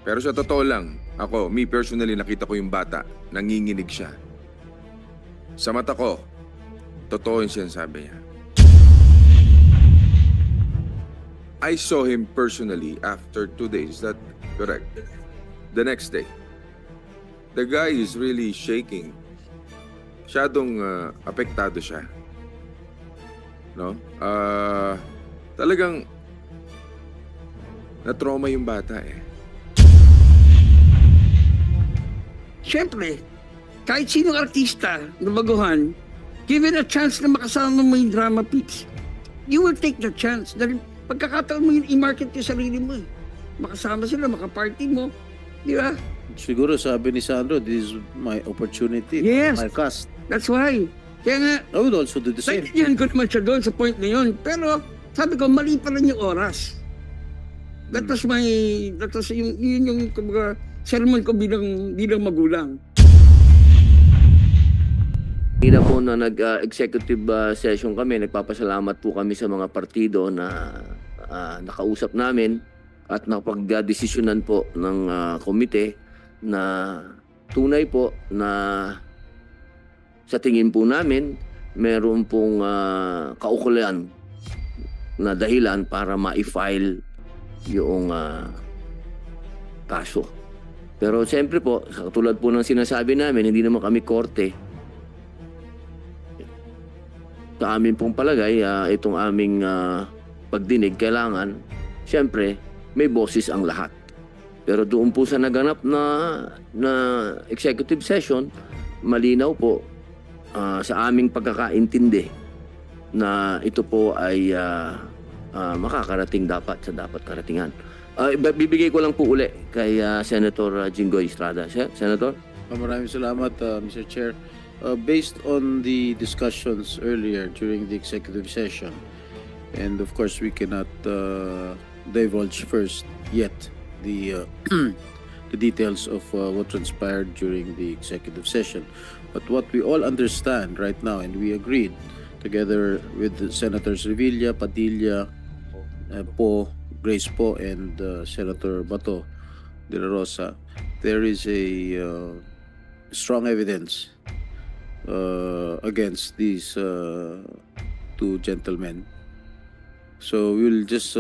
Pero sa totoo lang, me personally nakita ko yung bata, nanginginig siya. Sa mata ko, totoo yung sinasabi niya. I saw him personally after 2 days. Is that correct? The next day. The guy is really shaking. Masyadong apektado siya. No? Talagang na-trauma yung bata eh. Siyempre, kahit sinong artista na baguhan, given a chance na makasama mo yung drama peaks, you will take the chance. Dahil pagkakataon mo yun, i-market yung sarili mo eh. Makasama sila, makaparty mo. Di ba? Siguro sabi ni Sandro, this is my opportunity. Yes. My cast. That's why. Kaya nga, I would also do the same. naintindihan ko naman siya doon sa point na yun. Pero sabi ko, mali pa rin yung oras. That was yung kumbaga, sermon ko bilang magulang. Hindi po na nag-executive session kami, nagpapasalamat po kami sa mga partido na nakausap namin at nakapag-desisyonan po ng komite na tunay po na sa tingin po namin meron pong kaukulan na dahilan para ma-file yung kaso. Pero siyempre po, katulad po ng sinasabi namin, hindi naman kami korte. Sa amin pong palagay, itong aming pagdinig, kailangan, siyempre, may boses ang lahat. Pero doon po sa naganap na executive session, malinaw po sa aming pagkakaintindi na ito po ay makakarating dapat sa dapat karatingan. Bibigay ko lang po uli kay Senator Jinggoy Estrada. Senator? Maraming salamat, Mr. Chair. Based on the discussions earlier during the executive session, and of course we cannot divulge first yet the the details of what transpired during the executive session. But what we all understand right now, and we agreed together with Senators Revilla, Padilla, Poe, Grace Poe, and Senator Bato de la Rosa, there is a strong evidence against these two gentlemen. So we will just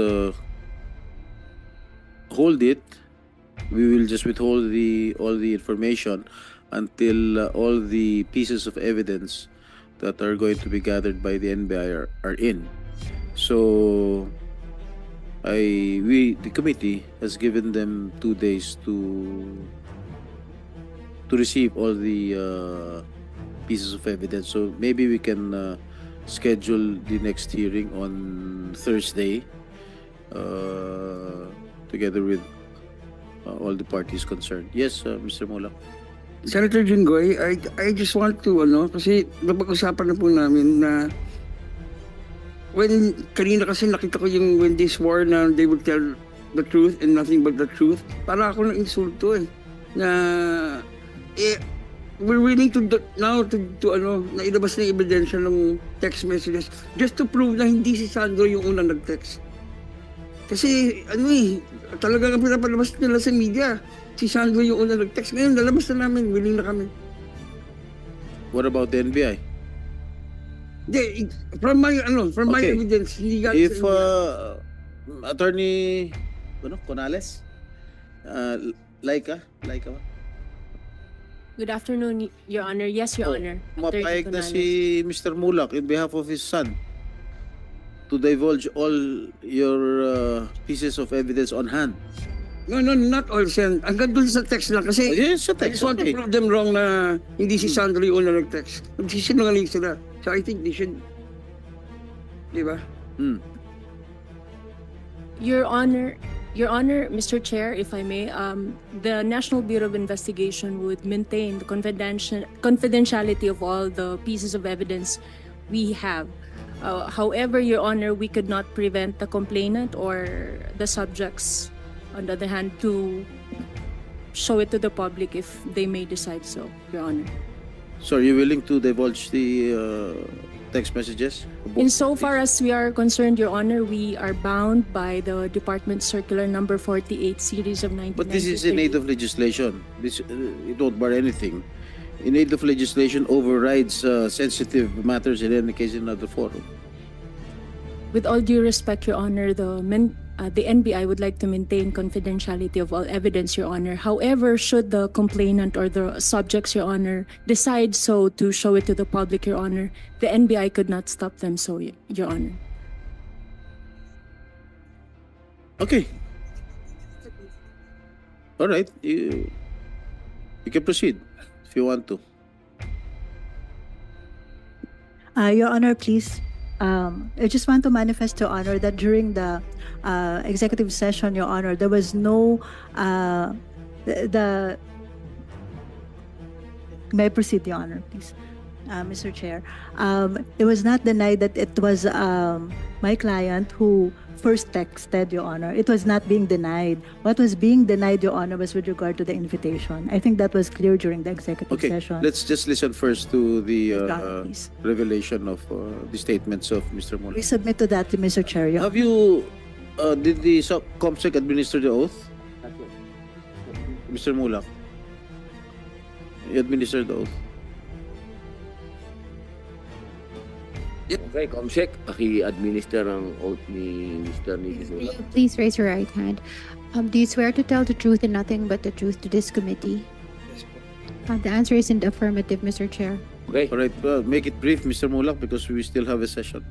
hold it. We will just withhold all the information until all the pieces of evidence that are going to be gathered by the NBI are in. So the committee has given them 2 days to receive all the pieces of evidence. So maybe we can schedule the next hearing on Thursday together with all the parties concerned. Yes, Mr. Mulak. Senator Jinggoy, I just want to, kasi napag-usapan na po namin na kanina kasi nakita ko yung when they swore na they would tell the truth and nothing but the truth, para ako ng insulto na we're willing to now to na ilabas na yung ebidensya ng text messages just to prove na hindi si Sandro yung unang nag-text. Kasi talagang pinapalabas nila sa media, si Sandro yung unang nag-text. Ngayon, lalabas na namin, willing na kami. What about the NBI? From my evidence, hindi if Attorney Conales, Laika ba? Good afternoon, Your Honor. Yes, Your Honor. Mapayag na si Mr. Mulak in behalf of his son to divulge all your pieces of evidence on hand. No, not all, Sen. Hanggang dun sa text lang. Kasi Yes, sa I text, just want to okay. prove them wrong na hindi si Sandro yung unang nag-text. Nagsisinungaling sila. So I think they should, di ba? Your Honor, Mr. Chair, if I may, the National Bureau of Investigation would maintain the confidentiality of all the pieces of evidence we have. However, Your Honor, we could not prevent the complainant or the subjects, on the other hand, to show it to the public if they may decide so, Your Honor. So are you willing to divulge the text messages? Insofar as we are concerned, Your Honor, we are bound by the Department Circular Number 48, Series of 1993. But this is in aid of legislation. This it don't bar anything. In aid of legislation overrides sensitive matters in any case in another forum. With all due respect, Your Honor, the NBI would like to maintain confidentiality of all evidence, Your Honor. However, should the complainant or the subjects, Your Honor, decide so to show it to the public, Your Honor, the NBI could not stop them so, Your Honor. Okay. All right. You can proceed if you want to. Your Honor, please. I just want to manifest to Honor that during the executive session, Your Honor, there was no May I proceed, Your Honor, please, Mr. Chair. It was not denied that it was my client who first texted, Your Honor. It was not being denied. What was being denied, Your Honor, was with regard to the invitation. I think that was clear during the executive session. Let's just listen first to the Your Honor, please. revelation of the statements of Mr. Mulak. We submit to that, Mr. Chair. Your Have you, did the COMSEC administer the oath? Mr. Mulak? You administered the oath? Okay, Comsec, paki-administer ang oath ni Mr. Nicola. Please raise your right hand. Do you swear to tell the truth and nothing but the truth to this committee? The answer is in the affirmative, Mr. Chair. Okay. All right, make it brief, Mr. Mulak, because we still have a session.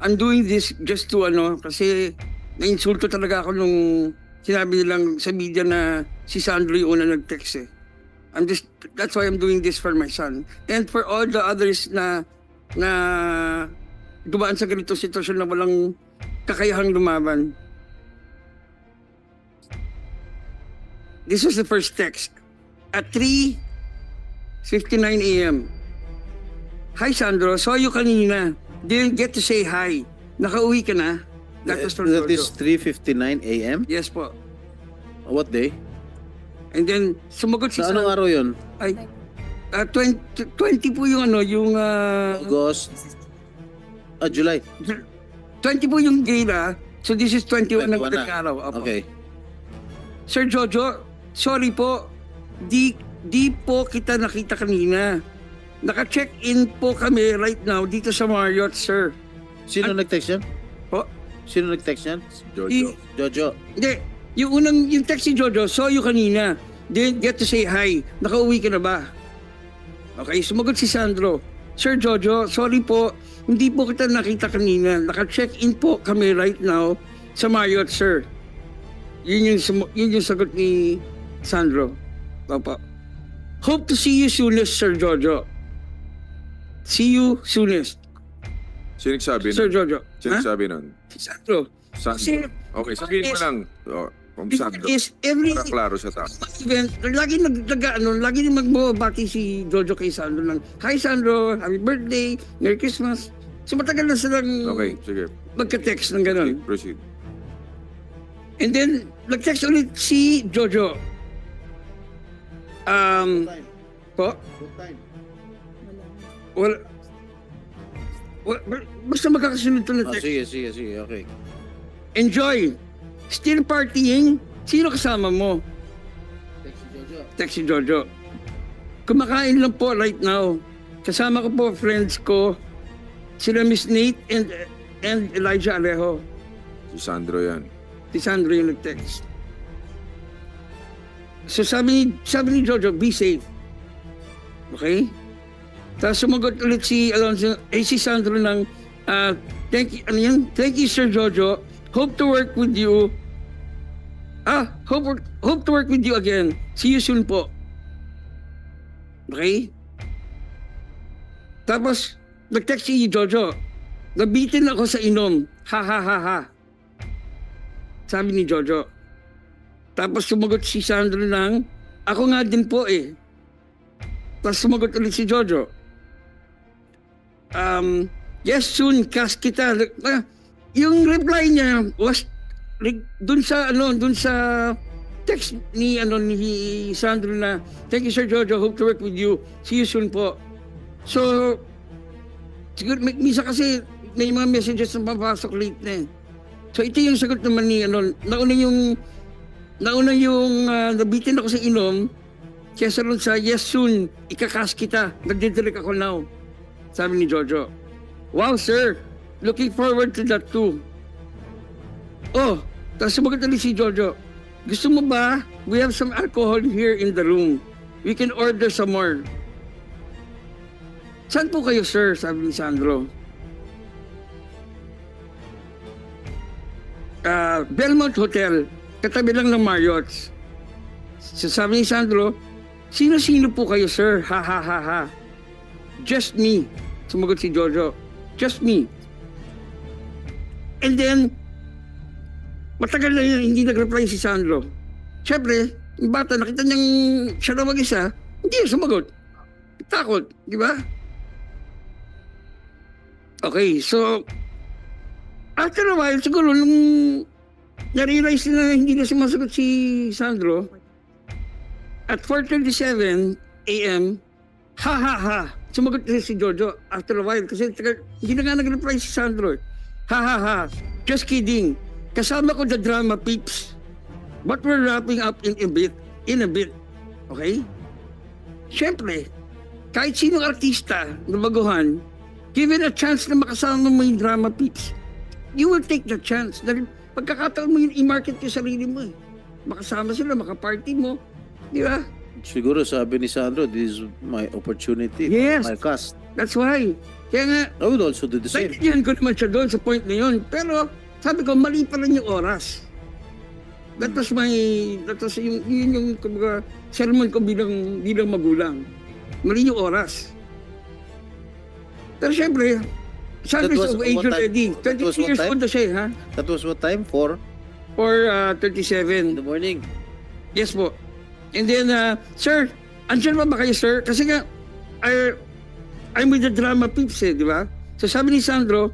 I'm doing this just to kasi nainsulto talaga ako nung sinabi nilang sa media na si Sandro yung una nag-text eh. That's why I'm doing this for my son. And for all the others na dumaan sa ganitong sitwasyon na walang kakayahang lumaban. This was the first text. At 3:59 a.m. Hi Sandro, saw you kanina. Didn't get to say hi. Nakauwi ka na? That was from That Jojo. is 3:59 a.m.? Yes po. What day? And then sumagot si Sa anong araw yun? Ay, 20 po yung yung August? July? 20 po yung gala. So this is 21 ng 21 na. araw. Opo. Okay. Sir Jojo, sorry po. Di po kita nakita kanina. Naka-check-in po kami right now dito sa Marriott, sir. Sino nag-text yan? Po? Sino nag-text yan? Jojo. Jojo. Hindi. Yung text si Jojo, saw you kanina. Didn't get to say hi. Nakauwi ka na ba? Okay, sumagot si Sandro. Sir Jojo, sorry po. Hindi po kita nakita kanina. Naka-check-in po kami right now sa Marriott, sir. Yun yung sagot ni Sandro. Papa. Hope to see you soonest, Sir Jojo. See you soonest. Sino nagsabi Sir nun? Jojo. Sino Ha? nagsabi nun? Si Sandro. Sandro. Kasi- Okay, sabihin mo lang. Kung Sandro. Because every Para klaro sa tao. event, lagi magbabati si Jojo kay Sandro ng, Hi Sandro, happy birthday, Merry Christmas. So matagal na silang Okay, sige. magka-text ng Okay, gano'n. proceed. And then, nag-text ulit si Jojo. Po? Basta magkakasunod to na text. Sige, okay. Enjoy. Still partying? Sino kasama mo? Text si Jojo. Kumakain lang po right now. Kasama ko po friends ko. Sila Miss Nate and Elijah Alejo. Si Sandro yan. Si Sandro yung nag-text. So sabi ni Jojo, be safe. Okay? Tapos sumagot ulit si Alonzo, si Sandro ng, thank you Sir Jojo. Hope to work with you. Hope to work with you again. See you soon po. Okay? Tapos, nag-text si Jojo. Nabitin ako sa inom. Ha ha ha ha. Sabi ni Jojo. Tapos sumagot si Sandro ng, ako nga din po eh. Tapos sumagot ulit si Jojo. Yes, soon, cast kita. Yung reply niya was dun sa text ni Sandro na, thank you Sir Jojo, hope to work with you. See you soon po. So, siguro, misa kasi may mga messages na papasok late na eh. So, ito yung sagot naman ni, nauna yung nabitin ako sa inom, kesa rin sa, yes, soon, ikakas kita, nagdidirect ako now. Sabi ni Jojo. Wow, sir, looking forward to that too. Oh, tapos sumagot na si Jojo. Gusto mo ba? We have some alcohol here in the room. We can order some more. Saan po kayo, sir? Sabi ni Sandro. Belmont Hotel. Katabi lang ng Marriott's. Sabi ni Sandro, sino-sino po kayo, sir? Ha, ha, ha, ha. Just me. Sumagot si Jojo. Just me. And then, matagal na yun, hindi nag-reply si Sandro. Siyempre, yung bata, nakita niyang siya na mag-isa, hindi yung sumagot. Takot, di ba? Okay, so, after a while, siguro, nung na-realize na hindi na sumasagot si Sandro, at 4:37 a.m., ha ha ha, sumagot na si Jojo after a while, kasi hindi na nga nag-reply si Sandro. Ha ha ha, just kidding. Kasama ko the drama peeps. But we're wrapping up in a bit. Okay? Siyempre, kahit sinong artista na baguhan, given a chance na makasama mo yung drama peeps, you will take the chance. Dahil pagkakataon mo yun, i-market yung sarili mo eh. Makasama sila, makaparty mo. Di ba? Siguro sabi ni Sandro, this is my opportunity. Yes. My cast. That's why. Kaya nga, I would also do the same. naintindihan ko naman siya doon sa point na yun. Pero sabi ko, mali pa rin yung oras. That was yung kumbaga, sermon ko bilang magulang. Mali yung oras. Pero syempre, service of age already. 23 years old na siya, ha? That was what time? 4 Or in 37. the morning. Yes po. And then, sir, andyan ba kayo, sir? Kasi nga, I'm with the drama peeps eh, di ba? So sabi ni Sandro,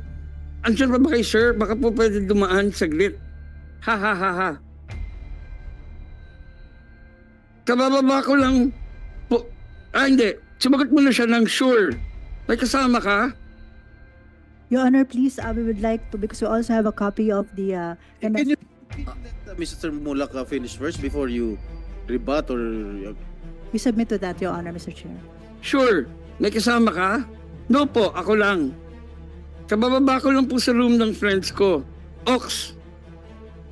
andyan ba kayo, sir? Baka po pwede dumaan saglit. Ha ha ha ha. Kabababa ko lang po. Hindi. Sumagot mo na siya ng sure. May kasama ka? Your Honor, please, we would like to, because we also have a copy of the Can you let Mr. Mulak finish first before you rebut or... we submit to that, Your Honor, Mr. Chair. Sure. May kasama ka? No po, ako lang. Kabababa ko lang po sa room ng friends ko. Ox.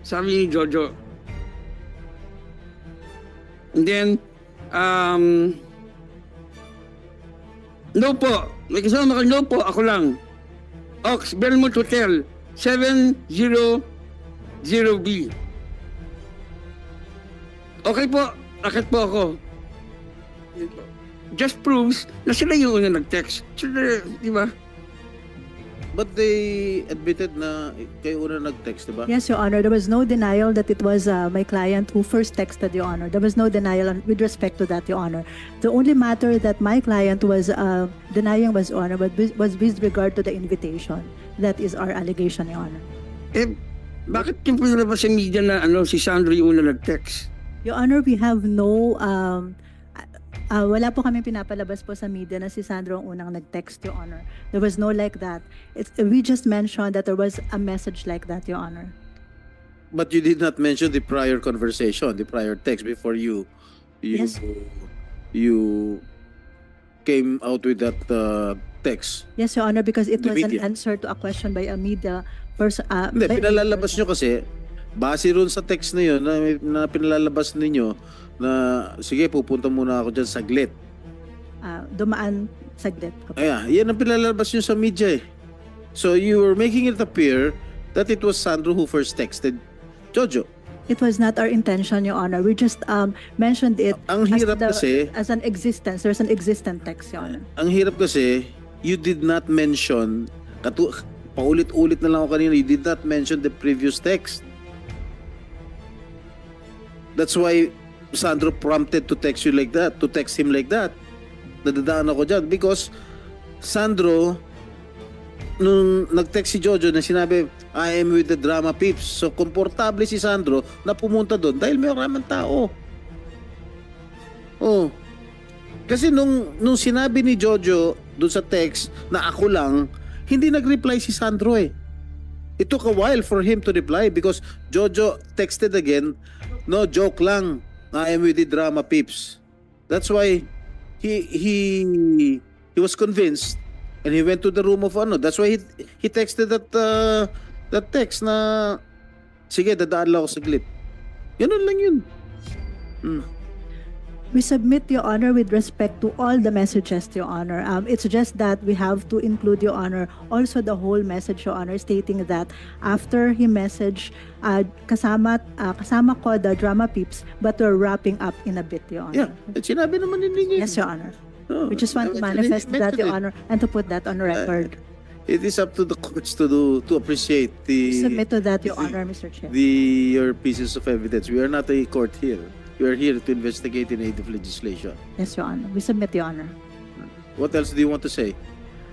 Sabi ni Jojo. And then, no po. May kasama ka? No po, ako lang. Ox, Belmont Hotel, 700B. Okay po, akit po ako. Just proves na sila yung una nag-text. Sila, di ba? But they admitted na kayo una nag-text, di ba? Yes, Your Honor, there was no denial that it was my client who first texted, Your Honor. There was no denial with respect to that, Your Honor. The only matter that my client was denying was, Your Honor, was with regard to the invitation. That is our allegation, Your Honor. Bakit yung pinalabas sa media na si Sandro yung una nag-text? Your Honor, we have no... wala po kami pinapalabas po sa media na si Sandro ang unang nag-text, Your Honor. There was no like that. We just mentioned that there was a message like that, Your Honor. But you did not mention the prior conversation, the prior text before you Yes. you came out with that text. Yes, Your Honor, because it The was an media. answer to a question by a media person. Hindi, pinalalabas nyo kasi, base ron sa text na yun, na pinalalabas ninyo, na sige, pupunta muna ako dyan saglit. Dumaan saglit. Ayan, yan ang pinalalabas nyo sa media eh. So you were making it appear that it was Sandro who first texted Jojo. It was not our intention, Your Honor. We just mentioned it Ang hirap kasi, as an existence. There's an existent text, Your Honor. ang hirap kasi, you did not mention, paulit-ulit na lang ako kanina, you did not mention the previous text. That's why Sandro prompted to text you like that, to text him like that. Nadadaan ako dyan because Sandro, nung nag-text si Jojo na sinabi, I am with the drama peeps. So, komportable si Sandro na pumunta doon dahil may maraming tao. Oh. Kasi nung sinabi ni Jojo dun sa text na ako lang, hindi nag-reply si Sandro eh. It took a while for him to reply because Jojo texted again, no, joke lang. I am with the drama peeps. That's why he was convinced and he went to the room of ano. That's why he texted that text na sige, dadaan lang ako saglit. Ganun lang yun. We submit, Your Honor, with respect to all the messages, Your Honor. It's just that we have to include, Your Honor, also the whole message, Your Honor, stating that after he messaged, kasama ko the drama peeps, but we're wrapping up in a bit, Your Honor. Yeah, sinabi naman ninyo. Yes, Your Honor. Oh, We just want to manifest that, Your Honor, and to put that on record. It is up to the courts to appreciate Submit to that, Your Honor, Mr. Chair. your pieces of evidence. We are not a court here. We are here to investigate in aid of legislation. Yes, Your Honor. We submit, Your Honor. What else do you want to say?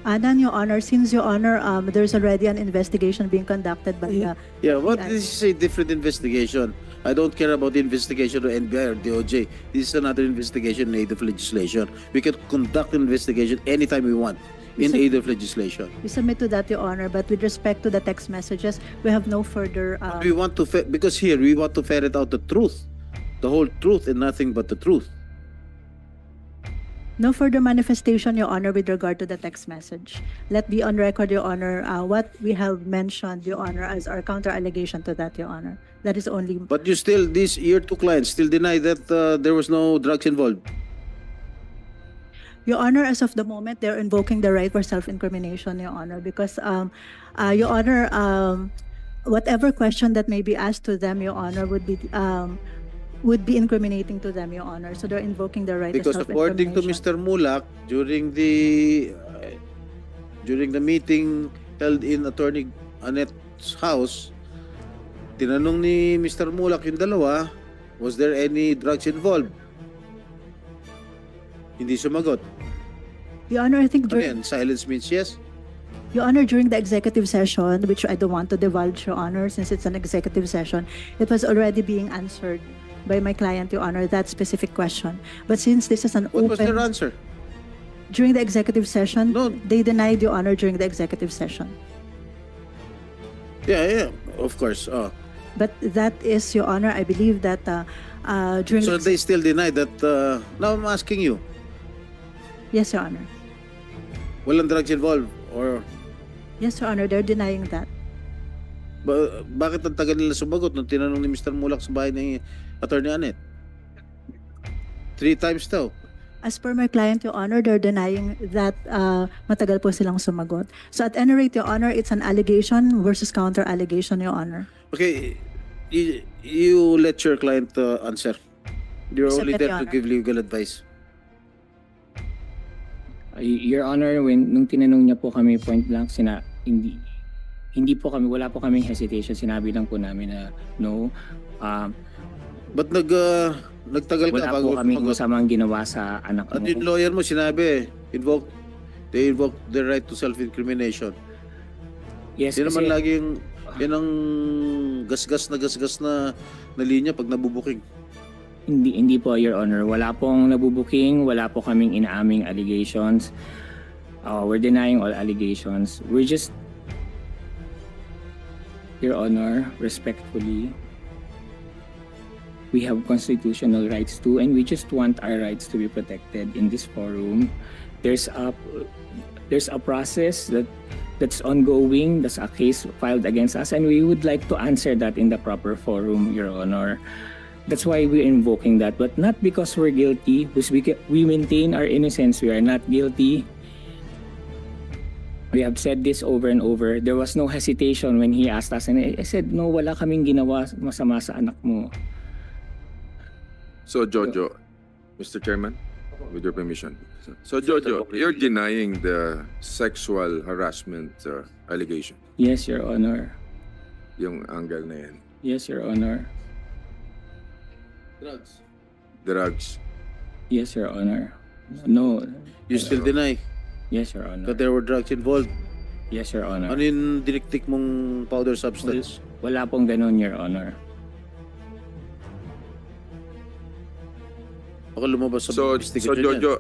Then, Your Honor, since, Your Honor, there's already an investigation being conducted by the Yeah, what Yeah. this is a different investigation. I don't care about the investigation of NBI or DOJ. This is another investigation in aid of legislation. We can conduct an investigation anytime we want in aid of legislation. We submit to that, Your Honor, but with respect to the text messages, we have no further. We want to because here we want to ferret out the truth, the whole truth, and nothing but the truth. No further manifestation, Your Honor, with regard to the text message. Let be on record, Your Honor, what we have mentioned, Your Honor, as our counter allegation to that, Your Honor. That is only. But you still, your two clients still deny that there was no drugs involved. Your Honor, as of the moment, they're invoking the right for self-incrimination, Your Honor, because, Your Honor, whatever question that may be asked to them, Your Honor, would be incriminating to them, Your Honor. So they're invoking the right Because to according to self-incrimination. Mr. Mulak, during the meeting held in Attorney Annette's house, tinanong ni Mr. Mulak yung dalawa, was there any drugs involved? Hindi sumagot. Your Honor, I think Ano yan? Silence means yes? Your Honor, during the executive session, which I don't want to divulge, Your Honor, since it's an executive session, it was already being answered by my client, Your Honor, that specific question. But since this is an What was their open, answer? during the executive session, No. they denied, Your Honor, during the executive session. Yeah, of course. Oh. But that is, Your Honor, I believe that during So the, they still deny that. Now I'm asking you, yes, Your Honor. walang drugs involved? Or Yes, Your Honor, they're denying that. bakit ang tagal nila sumagot nung tinanong ni Mr. Mulak sa bahay ni Attorney Annette? 3 times daw. As per my client, Your Honor, they're denying that matagal po silang sumagot. So at any rate, Your Honor, it's an allegation versus counter-allegation, Your Honor. Okay, you let your client answer. You're only Submit, there Your to Honor. give legal advice. Your Honor, nung tinanong niya po kami point blank, hindi po kami, wala po kaming hesitation. Sinabi lang po namin na no. Ba't nagtagal ka Wala bago po kaming sumagot? masamang ginawa sa anak At mo. yung lawyer mo sinabi, they invoke the right to self-incrimination. Yes, Yan naman kasi lagi yan ang gasgas na linya pag nabubuking. hindi po, Your Honor. Wala pong nabubuking, wala po kaming inaaming allegations. We're denying all allegations. We're just, Your Honor, respectfully, we have constitutional rights too, and we just want our rights to be protected in this forum. There's a process that's ongoing. There's a case filed against us, and we would like to answer that in the proper forum, Your Honor. That's why we're invoking that, but not because we're guilty. Because we maintain our innocence. We are not guilty. We have said this over and over. There was no hesitation when he asked us, and I said, no, wala kaming ginawa masama sa anak mo. So, Jojo, Mr. Chairman, with your permission. So, Jojo, you're denying the sexual harassment allegation, Yes, Your Honor. yung angle na yan. Yes, Your Honor. Drugs. Yes, Your Honor. No. You still deny Yes, Your Honor. that there were drugs involved. Yes, Your Honor. Ano yung diniktik mong powder substance? Wala pong ganun, Your Honor. Baka lumabas sa So investigation yan. Jojo,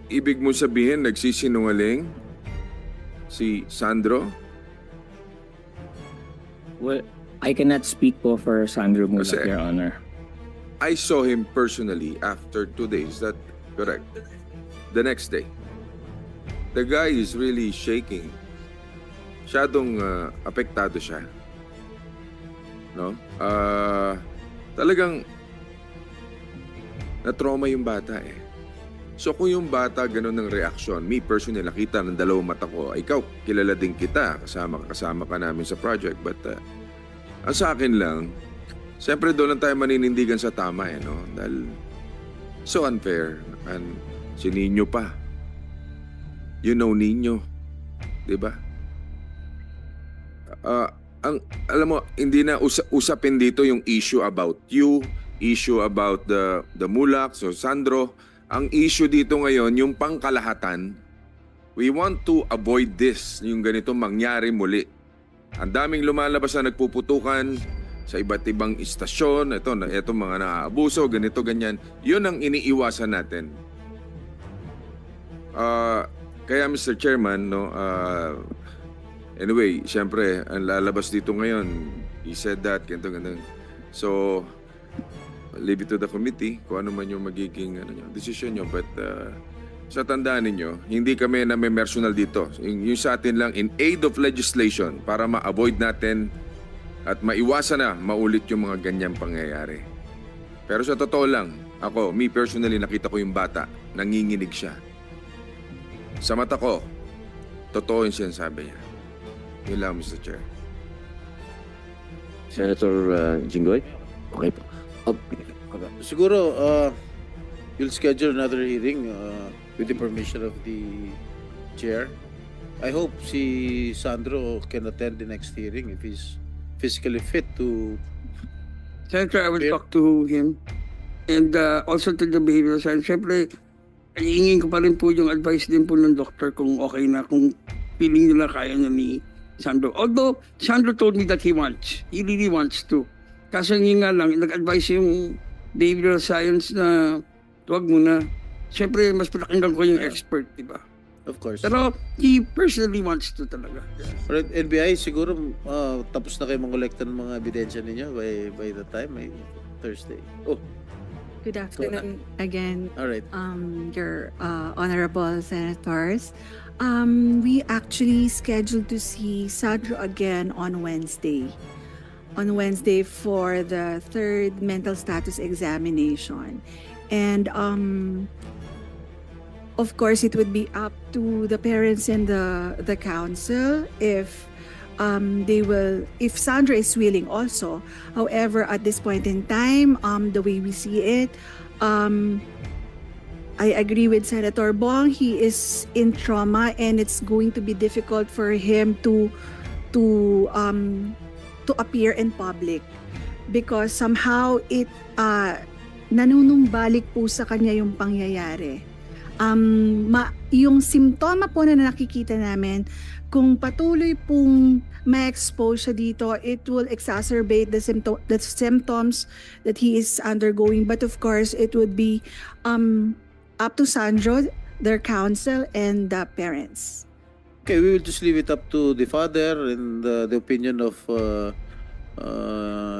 ibig mo sabihin nagsisinungaling si Sandro? Well, I cannot speak po for Sandro Mulak, Kasi- Your Honor. I saw him personally after 2 days. That correct? The next day. The guy is really shaking. Masyadong apektado siya. No? Talagang na-trauma yung bata eh. So kung yung bata ganun ng reaksyon, me personally nakita ng dalawang mata ko, ikaw kilala din kita, kasama ka namin sa project, but ang sa akin lang, siyempre doon lang tayo maninindigan sa tama eh, no? Dahil so unfair. And si Nino pa. You know Nino. Diba? Alam mo, hindi na usapin dito yung issue about you, issue about the Mulak, so Sandro. Ang issue dito ngayon, yung pangkalahatan, we want to avoid this, yung ganito mangyari muli. Ang daming lumalabas na nagpuputukan sa iba't ibang istasyon, ito mga naaabuso, ganito, ganyan. Yun ang iniiwasan natin. Kaya Mr. Chairman, no, anyway, siyempre, ang lalabas dito ngayon, he said that, ganito, ganito. So, leave it to the committee kung ano man yung magiging decision nyo. But sa tandaan ninyo, hindi kami na may personal dito. Yung sa atin lang in aid of legislation para ma-avoid natin at maiwasan na maulit yung mga ganyang pangyayari. Pero sa totoo lang, ako, me personally, nakita ko yung bata, nanginginig siya. Sa mata ko, totoo yung sinasabi niya. Yun lang, Mr. Chair. Senator Jinggoy? Okay po. Siguro, you'll schedule another hearing with the permission of the chair. I hope si Sandro can attend the next hearing if he's physically fit to... Senator, I will Yeah. talk to him. And also to the behavioral science. Siyempre, hingin ko pa rin po yung advice din po ng doctor kung okay na, kung feeling nila kaya na ni Sandro. Although, Sandro told me that he really wants to. Kaso nga lang, nag-advise yung behavioral science na huwag muna. Siyempre, mas pinakinggan ko yung expert, di ba? Of course. Pero he personally wants to talaga. Pero NBI, siguro tapos na kayo mangolekta ng mga ebidensya ninyo by the time, Thursday. Oh, Good afternoon again, all right. your honorable senators. We actually scheduled to see Sandro again on Wednesday. On Wednesday for the third mental status examination. And of course, it would be up to the parents and the council if if Sandra is willing also. However, at this point in time, the way we see it, I agree with Senator Bong. He is in trauma and it's going to be difficult for him to appear in public because somehow it nanunumbalik po sa kanya yung pangyayari. Yung simptoma po na nakikita namin, kung patuloy pong ma-expose siya dito, it will exacerbate the symptoms that he is undergoing. But of course, it would be up to Sandro, their counsel, and the parents. Okay, we will just leave it up to the father and the opinion of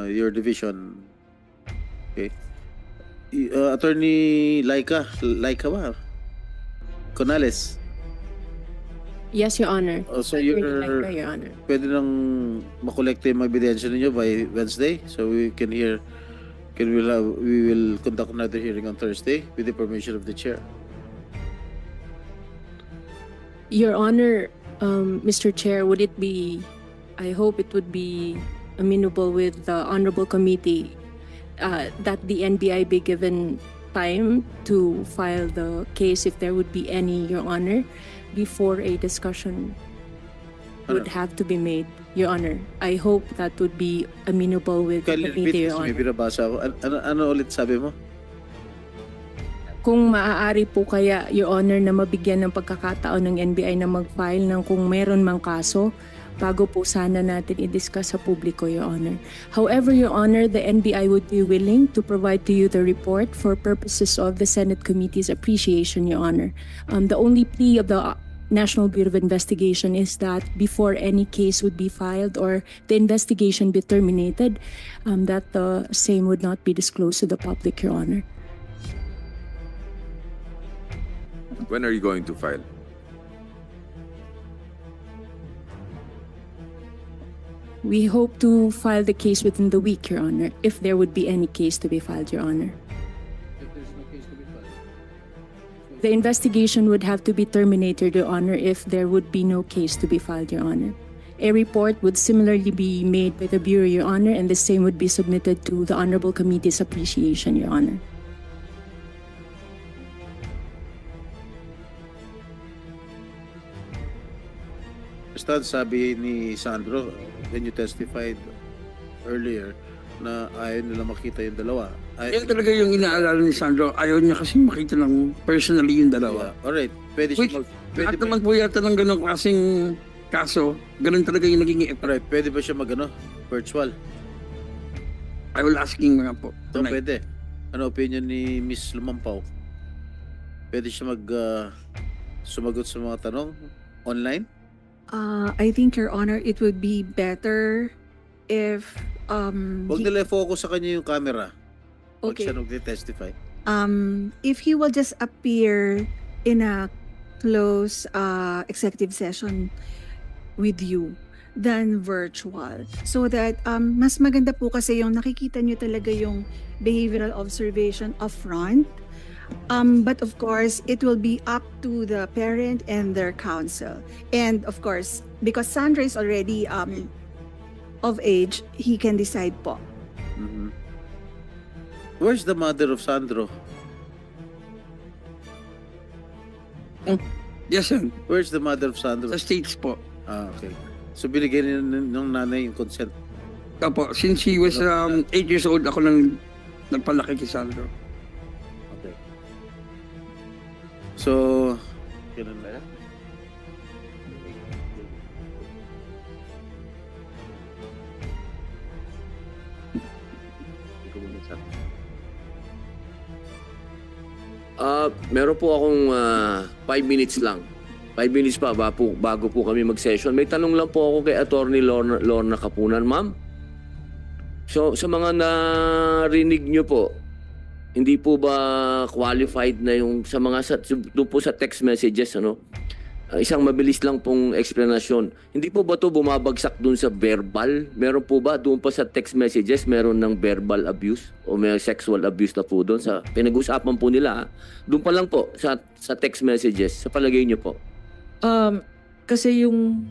your division. Okay. Attorney Laika ba? Conales. Yes, Your Honor. So Attorney you're Laika, Your Honor. pwede nang makolekta yung mga ebidensya ninyo by Wednesday, so we can hear. We will conduct another hearing on Thursday with the permission of the chair. Your Honor, Mr. Chair, would it be, I hope it would be amenable with the Honorable Committee that the NBI be given time to file the case if there would be any, Your Honor, before a discussion would have to be made, Your Honor. I hope that would be amenable with the committee, Your May Honor. binabasa ako. Ano ulit sabi mo? Kung maaari po kaya, Your Honor, na mabigyan ng pagkakataon ng NBI na mag-file ng kung meron mang kaso bago po sana natin i-discuss sa publiko, Your Honor. However, Your Honor, the NBI would be willing to provide to you the report for purposes of the Senate Committee's appreciation, Your Honor. The only plea of the National Bureau of Investigation is that before any case would be filed or the investigation be terminated, that the same would not be disclosed to the public, Your Honor. When are you going to file? We hope to file the case within the week, Your Honor, if there would be any case to be filed, Your Honor. If there's no case to be filed. The investigation would have to be terminated, Your Honor, if there would be no case to be filed, Your Honor. A report would similarly be made by the Bureau, Your Honor, and the same would be submitted to the Honorable Committee's appreciation, Your Honor. Basta sabi ni Sandro, when you testified earlier, na ayaw nila makita yung dalawa. Yan talaga yung inaalala ni Sandro. Ayaw niya kasi makita ng personally yung dalawa. Yeah. Alright, pwede Which, siya lahat naman po yata ng ganong klaseng kaso, ganun talaga yung naging effect. Alright, pwede ba siya virtual? I will asking nga po. So, tonight. pwede. Ano opinion ni Miss Lumampaw? Pwede siya sumagot sa mga tanong online? I think, Your Honor, it would be better if Huwag nila focus sa kanya yung camera. Pag Okay. siya nag-testify. If he will just appear in a close executive session with you than virtual, so that mas maganda po kasi yung nakikita nyo talaga yung behavioral observation upfront. But of course, it will be up to the parent and their counsel. And of course, because Sandra is already of age, he can decide po. Mhm. Where's the mother of Sandro? Yes, sir. Where's the mother of Sandro? Sa States po. Okay. So binigyan ng nanay yung consent. Opo, since he was 8 years old, ako lang nagpalaki kay Sandro. Okay. So, kailan ba? Meron po akong 5 minutes lang. 5 minutes pa bago po kami mag-session. May tanong lang po ako kay Attorney Lorna Kapunan. Ma'am, so sa mga narinig nyo po, hindi po ba qualified na yung sa mga doon po sa text messages, ano? Isang mabilis lang pong explanation. Hindi po ba to bumabagsak doon sa verbal? Meron po ba doon pa sa text messages meron ng verbal abuse o may sexual abuse na po doon sa pinag-usapan po nila? Doon pa lang po sa text messages. Sa palagay niyo po? Kasi yung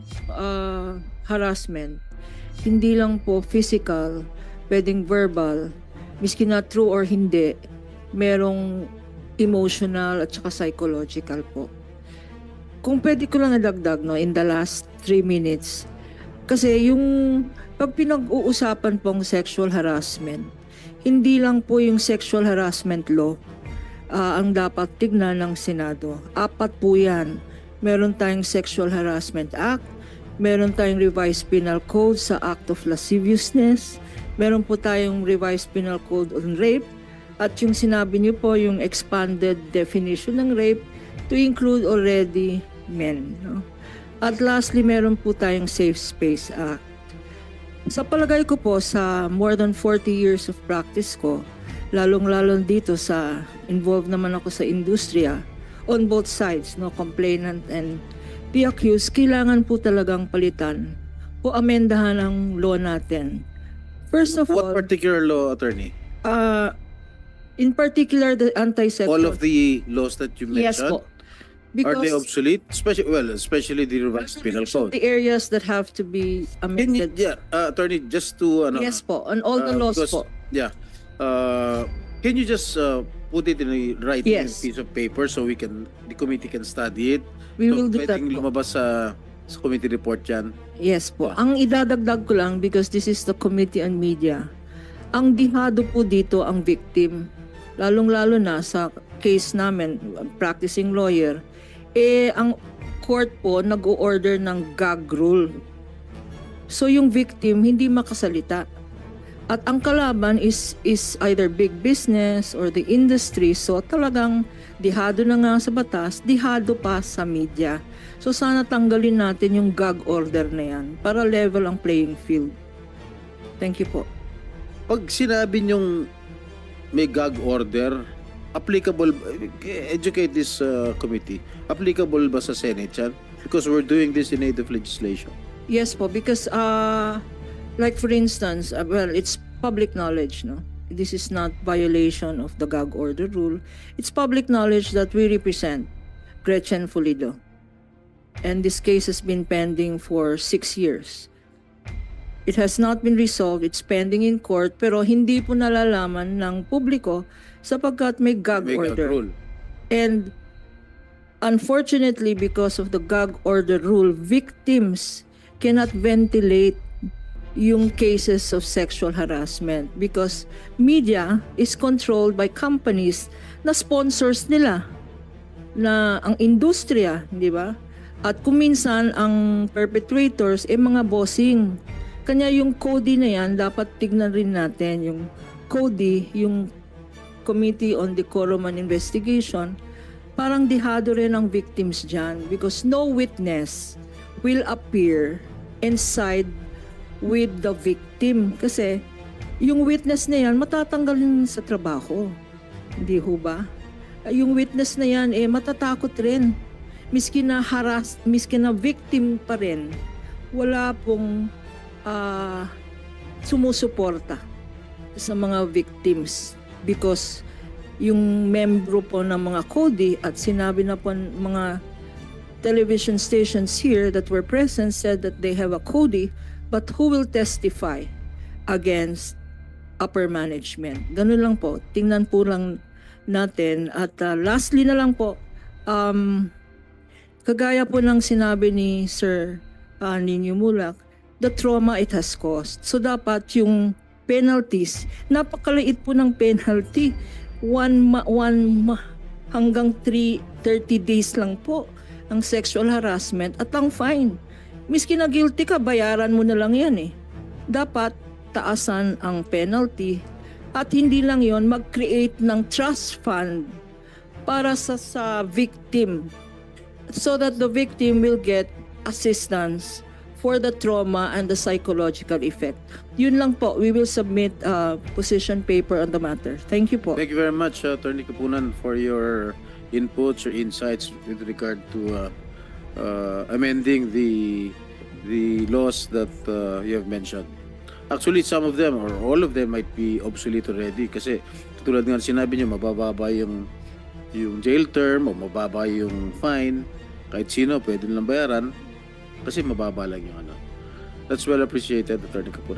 harassment, hindi lang po physical, pwedeng verbal, miski na true or hindi, merong emotional at saka psychological po. Kung pwede ko lang nadagdag, no, in the last 3 minutes, kasi yung pag pinag-uusapan pong sexual harassment, hindi lang po yung sexual harassment law ang dapat tignan ng Senado. 4 po yan. Meron tayong Sexual Harassment Act, meron tayong Revised Penal Code sa Act of Lasciviousness, meron po tayong Revised Penal Code on Rape, at yung sinabi niyo po yung expanded definition ng rape to include already men. No? At lastly, meron po tayong Safe Space Act. Sa palagay ko po, sa more than 40 years of practice ko, lalong-lalong dito sa involved naman ako sa industriya, on both sides, no, complainant and the accused, kailangan po talagang palitan o amendahan ang law natin. First of What all, particular law, attorney? in particular, the anti-sexual. All of the laws that you mentioned? Yes po. Are they obsolete? Especially the revised penal code. The areas that have to be Can you, amended. attorney, just to Yes po, on all the laws because, po. Yeah. Can you just put it in a writing Yes. piece of paper so the committee can study it? We will do that pwedeng po. lumabas sa committee report yan. Yes po. Ang idadagdag ko lang, because this is the Committee on Media, ang dihado po dito ang victim. Lalong-lalo na sa case namin, practicing lawyer, ang court po nag-o-order ng gag rule. So yung victim hindi makasalita. At ang kalaban is either big business or the industry. So talagang dihado na nga sa batas, dihado pa sa media. So sana tanggalin natin yung gag order na yan para level ang playing field. Thank you po. Pag sinabi nyong may gag order, applicable, educate this committee, applicable ba sa Senate yan? Because we're doing this in aid of legislation. Yes po, because like for instance, well, it's public knowledge, no? This is not violation of the gag order rule. It's public knowledge that we represent Gretchen Pulido. And this case has been pending for 6 years. It has not been resolved. It's pending in court, pero hindi po nalalaman ng publiko sapagkat may gag order. Rule. And unfortunately, because of the gag order rule, victims cannot ventilate yung cases of sexual harassment because media is controlled by companies na sponsors nila, na ang industriya, di ba? At kung minsan ang perpetrators mga bossing. Kanya yung CODI na yan, dapat tignan rin natin yung CODI, yung Committee on Decorum and Investigation, parang dihado rin ang victims dyan because no witness will appear and side with the victim. Kasi yung witness na yan, matatanggalin sa trabaho. Hindi ho ba? Yung witness na yan, matatakot rin. Miski na victim pa rin, wala pong sumusuporta sa mga victims because yung membro po ng mga CODI at sinabi na po mga television stations here that were present said that they have a CODI, but who will testify against upper management? Ganun lang po. Tingnan po lang natin. At lastly na lang po, kagaya po ng sinabi ni Sir Nino Mulak, the trauma it has caused. So dapat yung penalties, napakaliit po ng penalty. 1 hanggang 30 days lang po ang sexual harassment at ang fine. Miski na guilty ka, bayaran mo na lang yan eh. Dapat taasan ang penalty at hindi lang yon, mag-create ng trust fund para sa victim so that the victim will get assistance for the trauma and the psychological effect. Yun lang po, we will submit a position paper on the matter. Thank you po. Thank you very much, Attorney Kapunan, for your inputs or insights with regard to amending the laws that you have mentioned. Actually, some of them or all of them might be obsolete already kasi tulad nga sinabi niyo, mabababa yung jail term o mababa yung fine. Kahit sino pwede nilang bayaran kasi mababa lang yung ano. That's well appreciated, Attorney Kapunan.